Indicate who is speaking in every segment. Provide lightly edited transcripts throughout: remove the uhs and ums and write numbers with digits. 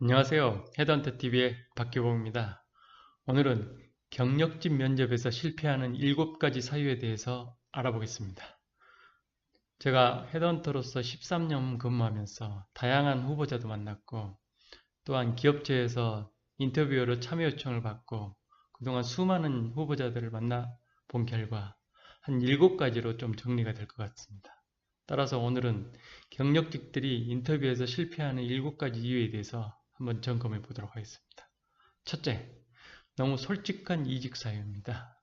Speaker 1: 안녕하세요. 헤드헌터TV의 박규봉입니다. 오늘은 경력직 면접에서 실패하는 7가지 사유에 대해서 알아보겠습니다. 제가 헤드헌터로서 13년 근무하면서 다양한 후보자도 만났고, 또한 기업체에서 인터뷰어로 참여 요청을 받고 그동안 수많은 후보자들을 만나본 결과 한 7가지로 좀 정리가 될 것 같습니다. 따라서 오늘은 경력직들이 인터뷰에서 실패하는 7가지 이유에 대해서 한번 점검해 보도록 하겠습니다. 첫째, 너무 솔직한 이직 사유입니다.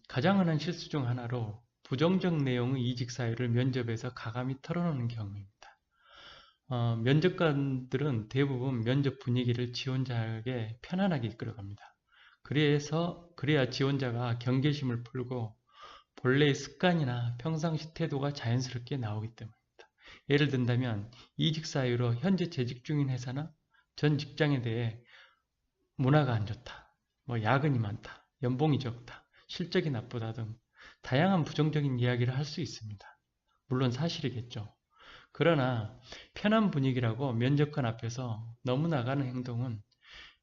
Speaker 1: 가장 흔한 실수 중 하나로 부정적 내용의 이직 사유를 면접에서 가감히 털어놓는 경우입니다. 면접관들은 대부분 면접 분위기를 지원자에게 편안하게 이끌어갑니다. 그래야 지원자가 경계심을 풀고 본래의 습관이나 평상시 태도가 자연스럽게 나오기 때문입니다. 예를 든다면 이직 사유로 현재 재직 중인 회사나 전 직장에 대해 문화가 안 좋다, 야근이 많다, 연봉이 적다, 실적이 나쁘다 등 다양한 부정적인 이야기를 할 수 있습니다. 물론 사실이겠죠. 그러나 편한 분위기라고 면접관 앞에서 너무 나가는 행동은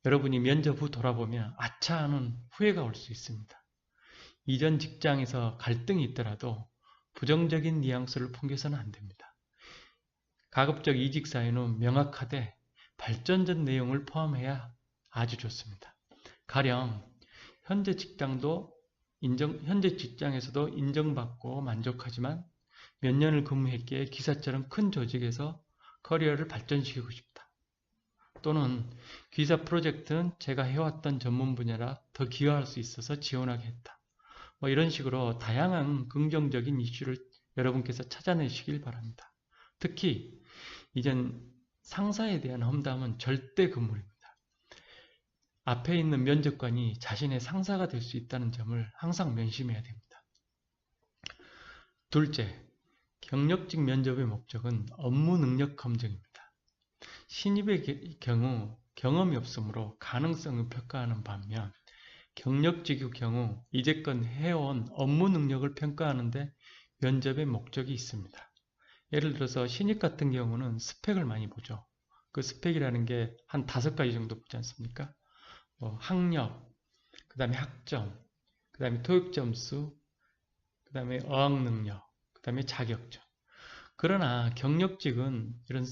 Speaker 1: 여러분이 면접 후 돌아보면 아차 하는 후회가 올 수 있습니다. 이전 직장에서 갈등이 있더라도 부정적인 뉘앙스를 풍겨서는 안 됩니다. 가급적 이직 사유는 명확하되 발전적 내용을 포함해야 아주 좋습니다. 가령 현재 직장에서도 인정받고 만족하지만 몇 년을 근무했기에 기사처럼 큰 조직에서 커리어를 발전시키고 싶다. 또는 기사 프로젝트는 제가 해왔던 전문 분야라 더 기여할 수 있어서 지원하게 했다. 이런 식으로 다양한 긍정적인 이슈를 여러분께서 찾아내시길 바랍니다. 특히 이젠 상사에 대한 험담은 절대 금물입니다. 앞에 있는 면접관이 자신의 상사가 될 수 있다는 점을 항상 명심해야 됩니다. 둘째, 경력직 면접의 목적은 업무 능력 검증입니다. 신입의 경우 경험이 없으므로 가능성을 평가하는 반면 경력직의 경우 이제껏 해온 업무 능력을 평가하는데 면접의 목적이 있습니다. 예를 들어서 신입 같은 경우는 스펙을 많이 보죠. 그 스펙이라는 게 한 5가지 정도 보지 않습니까? 학력, 그 다음에 학점, 그 다음에 토익 점수, 그 다음에 어학 능력, 그 다음에 자격증. 그러나 경력직은 이런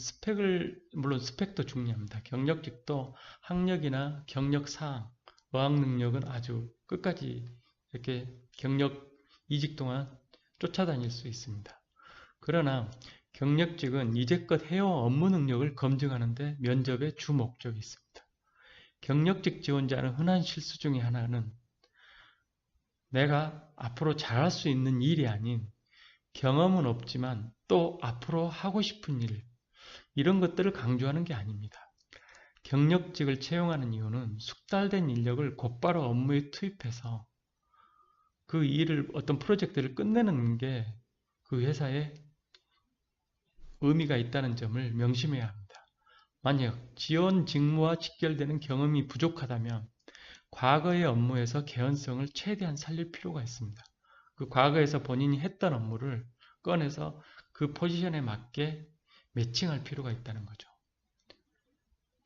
Speaker 1: 물론 스펙도 중요합니다. 경력직도 학력이나 경력 사항, 어학 능력은 아주 끝까지 이렇게 경력 이직 동안 쫓아다닐 수 있습니다. 그러나 경력직은 이제껏 해온 업무 능력을 검증하는데 면접의 주 목적이 있습니다. 경력직 지원자는 흔한 실수 중에 하나는 내가 앞으로 잘할 수 있는 일이 아닌 경험은 없지만 또 앞으로 하고 싶은 일, 이런 것들을 강조하는 게 아닙니다. 경력직을 채용하는 이유는 숙달된 인력을 곧바로 업무에 투입해서 그 일을 어떤 프로젝트를 끝내는 게 그 회사의 의미가 있다는 점을 명심해야 합니다. 만약 지원 직무와 직결되는 경험이 부족하다면 과거의 업무에서 개연성을 최대한 살릴 필요가 있습니다. 그 과거에서 본인이 했던 업무를 꺼내서 그 포지션에 맞게 매칭할 필요가 있다는 거죠.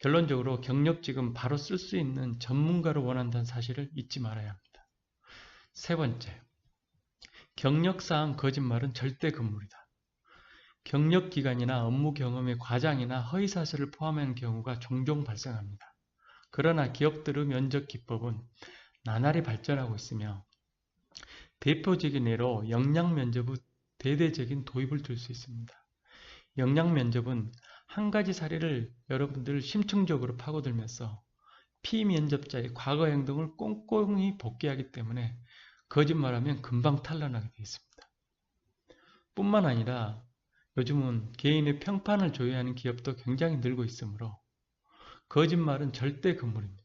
Speaker 1: 결론적으로 경력직은 바로 쓸 수 있는 전문가를 원한다는 사실을 잊지 말아야 합니다. 세 번째, 경력사항 거짓말은 절대 금물이다. 경력기간이나 업무 경험의 과장이나 허위사실을 포함하는 경우가 종종 발생합니다. 그러나 기업들의 면접 기법은 나날이 발전하고 있으며 대표적인 예로 역량면접의 대대적인 도입을 들 수 있습니다. 역량면접은 한 가지 사례를 여러분들 심층적으로 파고들면서 피면접자의 과거 행동을 꼼꼼히 복귀하기 때문에 거짓말하면 금방 탄로나게 되어 있습니다. 뿐만 아니라 요즘은 개인의 평판을 조회하는 기업도 굉장히 늘고 있으므로 거짓말은 절대 금물입니다.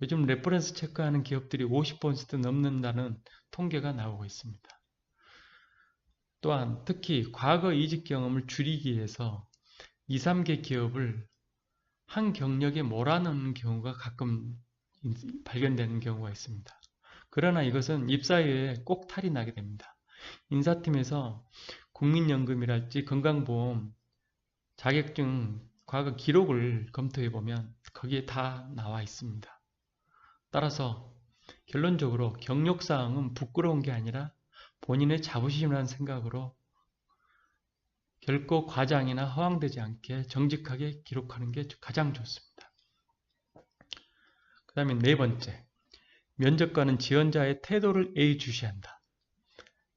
Speaker 1: 요즘 레퍼런스 체크하는 기업들이 50% 넘는다는 통계가 나오고 있습니다. 또한 특히 과거 이직 경험을 줄이기 위해서 2, 3개 기업을 한 경력에 몰아넣는 경우가 가끔 발견되는 경우가 있습니다. 그러나 이것은 입사에 꼭 탈이 나게 됩니다. 인사팀에서 국민연금이랄지 건강보험, 자격증 과거 기록을 검토해 보면 거기에 다 나와 있습니다. 따라서 결론적으로 경력사항은 부끄러운 게 아니라 본인의 자부심이라는 생각으로 결코 과장이나 허황되지 않게 정직하게 기록하는 게 가장 좋습니다. 그 다음에 네 번째, 면접관은 지원자의 태도를 예의주시한다.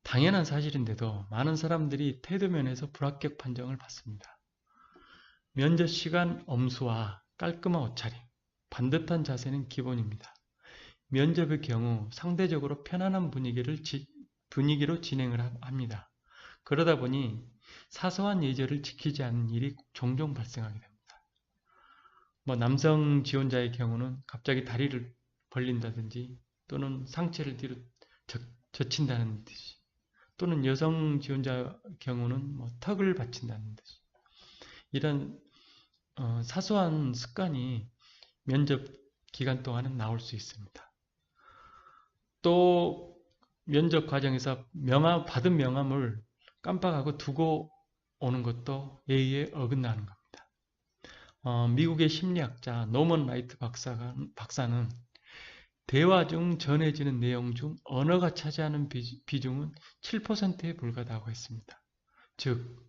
Speaker 1: 당연한 사실인데도 많은 사람들이 태도 면에서 불합격 판정을 받습니다. 면접 시간 엄수와 깔끔한 옷차림, 반듯한 자세는 기본입니다. 면접의 경우 상대적으로 편안한 분위기로 진행을 합니다. 그러다 보니 사소한 예절을 지키지 않는 일이 종종 발생하게 됩니다. 남성 지원자의 경우는 갑자기 다리를 벌린다든지 또는 상체를 뒤로 젖힌다는 듯이, 또는 여성 지원자 경우는 턱을 받친다는 듯이, 이런 사소한 습관이 면접 기간 동안은 나올 수 있습니다. 또 면접 과정에서 받은 명함을 깜빡하고 두고 오는 것도 예의에 어긋나는 겁니다. 미국의 심리학자 노먼 라이트 박사는 대화 중 전해지는 내용 중 언어가 차지하는 비중은 7%에 불과하다고 했습니다. 즉,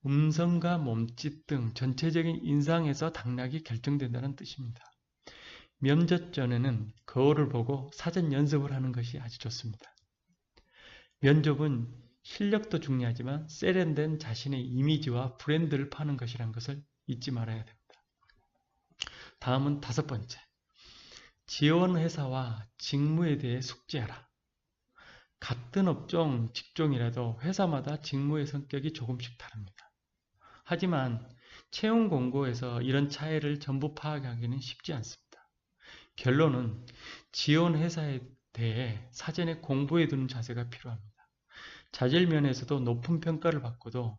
Speaker 1: 음성과 몸짓 등 전체적인 인상에서 당락이 결정된다는 뜻입니다. 면접 전에는 거울을 보고 사전 연습을 하는 것이 아주 좋습니다. 면접은 실력도 중요하지만 세련된 자신의 이미지와 브랜드를 파는 것이라는 것을 잊지 말아야 됩니다. 다음은 다섯 번째, 지원 회사와 직무에 대해 숙지하라. 같은 업종, 직종이라도 회사마다 직무의 성격이 조금씩 다릅니다. 하지만 채용 공고에서 이런 차이를 전부 파악하기는 쉽지 않습니다. 결론은 지원 회사에 대해 사전에 공부해 두는 자세가 필요합니다. 자질 면에서도 높은 평가를 받고도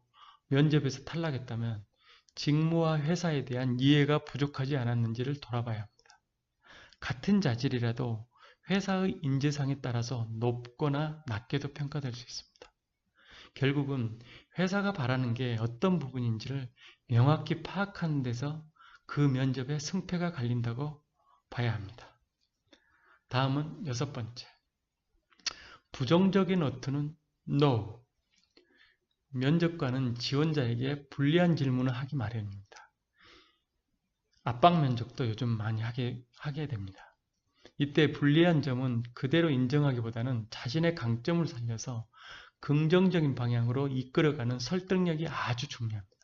Speaker 1: 면접에서 탈락했다면 직무와 회사에 대한 이해가 부족하지 않았는지를 돌아봐야 합니다. 같은 자질이라도 회사의 인재상에 따라서 높거나 낮게도 평가될 수 있습니다. 결국은 회사가 바라는 게 어떤 부분인지를 명확히 파악하는 데서 그 면접의 승패가 갈린다고 봐야 합니다. 다음은 여섯 번째, 부정적인 어투는 NO. 면접관은 지원자에게 불리한 질문을 하기 마련입니다. 압박 면접도 요즘 많이 하게 됩니다. 이때 불리한 점은 그대로 인정하기보다는 자신의 강점을 살려서 긍정적인 방향으로 이끌어가는 설득력이 아주 중요합니다.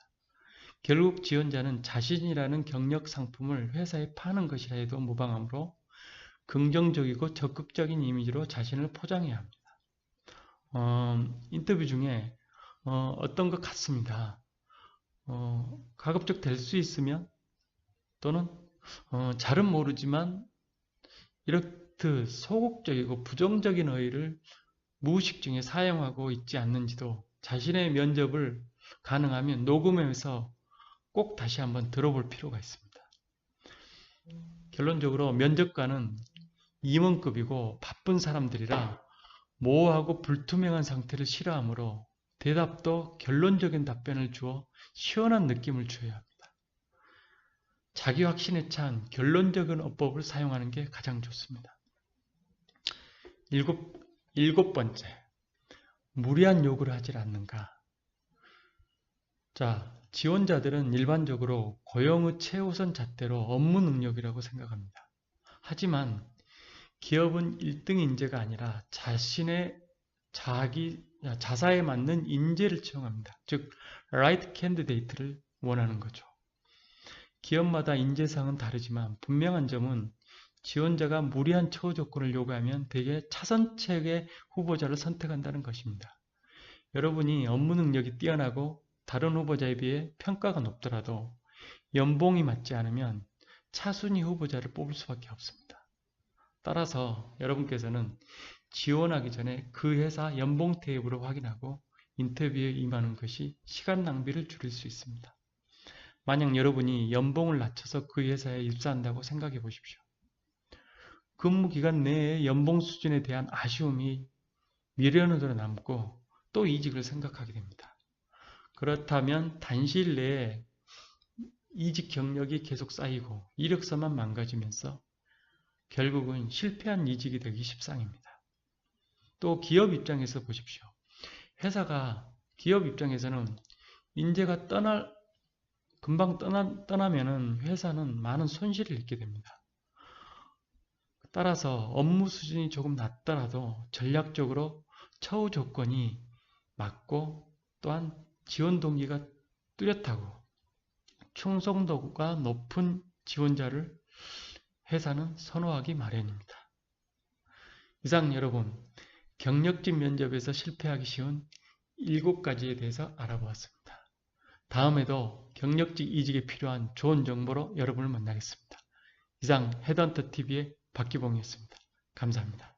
Speaker 1: 결국 지원자는 자신이라는 경력 상품을 회사에 파는 것이라 해도 무방하므로 긍정적이고 적극적인 이미지로 자신을 포장해야 합니다. 인터뷰 중에 어떤 것 같습니다. 가급적 될 수 있으면, 또는 잘은 모르지만 이렇듯 소극적이고 부정적인 어휘를 무의식 중에 사용하고 있지 않는지도 자신의 면접을 가능하면 녹음해서 꼭 다시 한번 들어볼 필요가 있습니다. 결론적으로 면접관은 임원급이고 바쁜 사람들이라 모호하고 불투명한 상태를 싫어하므로 대답도 결론적인 답변을 주어 시원한 느낌을 줘야 합니다. 자기 확신에 찬 결론적인 어법을 사용하는 게 가장 좋습니다. 일곱 번째, 무리한 요구를 하지 않는가. 자, 지원자들은 일반적으로 고용의 최우선 잣대로 업무 능력이라고 생각합니다. 하지만 기업은 1등 인재가 아니라 자사에 맞는 인재를 채용합니다. 즉, right candidate를 원하는 거죠. 기업마다 인재상은 다르지만 분명한 점은 지원자가 무리한 처우 조건을 요구하면 대개 차선책의 후보자를 선택한다는 것입니다. 여러분이 업무 능력이 뛰어나고 다른 후보자에 비해 평가가 높더라도 연봉이 맞지 않으면 차순위 후보자를 뽑을 수밖에 없습니다. 따라서 여러분께서는 지원하기 전에 그 회사 연봉 테이블을 확인하고 인터뷰에 임하는 것이 시간 낭비를 줄일 수 있습니다. 만약 여러분이 연봉을 낮춰서 그 회사에 입사한다고 생각해 보십시오. 근무 기간 내에 연봉 수준에 대한 아쉬움이 미련으로 남고 또 이직을 생각하게 됩니다. 그렇다면 단시일 내에 이직 경력이 계속 쌓이고 이력서만 망가지면서 결국은 실패한 이직이 되기 십상입니다. 또 기업 입장에서 보십시오. 기업 입장에서는 인재가 금방 떠나면은 회사는 많은 손실을 입게 됩니다. 따라서 업무 수준이 조금 낮더라도 전략적으로 처우 조건이 맞고 또한 지원 동기가 뚜렷하고 충성도가 높은 지원자를 회사는 선호하기 마련입니다. 이상 여러분, 경력직 면접에서 실패하기 쉬운 7가지에 대해서 알아보았습니다. 다음에도 경력직 이직에 필요한 좋은 정보로 여러분을 만나겠습니다. 이상 헤드헌터 TV의 박기봉이었습니다. 감사합니다.